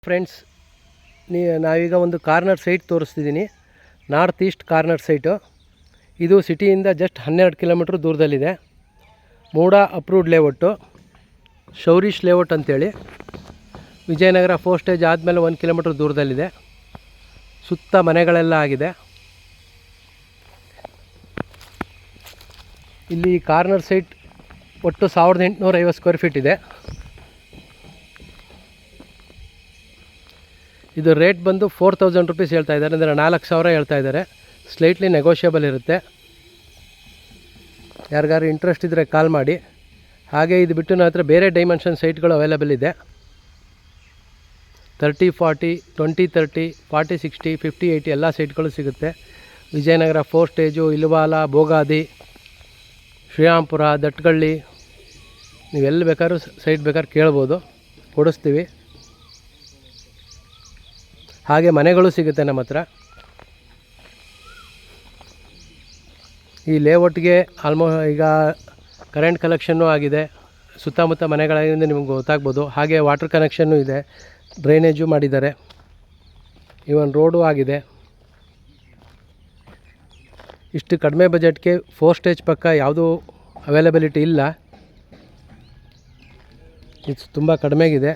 Friends, ನಾವೀಗ ಒಂದು corner site ತೋರಿಸ್ತಿದ್ದೀನಿ. North east corner site. ಇದು ಸಿಟಿಯಿಂದ ಜಸ್ಟ್ 12 ಕಿಲೋಮೀಟ್ರ್ ದೂರದಲ್ಲಿದೆ. MUDA approved layout, Shaurish layout ಅಂತೇಳಿ. ವಿಜಯನಗರ 4 ಸ್ಟೇಜ್ ಆದಮೇಲೆ 1 ಕಿಲೋಮೀಟ್ರ್ ದೂರದಲ್ಲಿದೆ. ಸುತ್ತ ಮನೆಗಳೆಲ್ಲ ಆಗಿದೆ. ಇಲ್ಲಿ ಕಾರ್ನರ್ ಸೈಟ್ ಒಟ್ಟು 1850 ಸ್ಕ್ವೇರ್ ಫೀಟ್ ಇದೆ. ಇದು ರೇಟ್ ಬಂದು 4000 ರುಪೀಸ್ ಹೇಳ್ತಾ ಇದ್ದಾರೆ, ಅಂದರೆ 4000 ಹೇಳ್ತಾ ಇದ್ದಾರೆ. ಸ್ಲೈಟ್ಲಿ ನೆಗೋಷಿಯಬಲ್ ಇರುತ್ತೆ. ಯಾರಿಗಾರು ಇಂಟ್ರೆಸ್ಟ್ ಇದ್ದರೆ ಕಾಲ್ ಮಾಡಿ. ಹಾಗೆ ಇದು ಬಿಟ್ಟು ನನ್ನ ಹತ್ರ ಬೇರೆ ಡೈಮೆನ್ಷನ್ ಸೈಟ್ಗಳು ಅವೈಲೇಬಲ್ ಇದೆ. 30-40, 20-30, 40-60, 50-80 ಎಲ್ಲ ಸೈಟ್ಗಳು ಸಿಗುತ್ತೆ. ವಿಜಯನಗರ 4 ಸ್ಟೇಜು, ಇಲ್ವಾಲ, ಬೋಗಾದಿ, ಶ್ರೀರಾಮ್ಪುರ, ದಟ್ಗಳ್ಳಿ, ನೀವೆಲ್ಲಿ ಬೇಕಾದ್ರೂ ಸೈಟ್ ಬೇಕಾದ್ರೆ ಕೇಳ್ಬೋದು, ಕೊಡಿಸ್ತೀವಿ. ಹಾಗೆ ಮನೆಗಳು ಸಿಗುತ್ತೆ ನಮ್ಮ ಹತ್ರ. ಈ ಲೇಔಟ್ಗೆ ಈಗ ಕರೆಂಟ್ ಕಲೆಕ್ಷನ್ನು ಆಗಿದೆ. ಸುತ್ತಮುತ್ತ ಮನೆಗಳಿಂದ ನಿಮಗೆ ಗೊತ್ತಾಗ್ಬೋದು. ಹಾಗೆ ವಾಟರ್ ಕನೆಕ್ಷನ್ನು ಇದೆ, ಡ್ರೈನೇಜು ಮಾಡಿದ್ದಾರೆ, ಇವನ್ ರೋಡು ಆಗಿದೆ. ಇಷ್ಟು ಕಡಿಮೆ ಬಜೆಟ್ಗೆ 4 ಸ್ಟೇಜ್ ಪಕ್ಕ ಯಾವುದೂ ಅವೈಲಬಿಲಿಟಿ ಇಲ್ಲ. ಇದು ತುಂಬ ಕಡಿಮೆಗಿದೆ.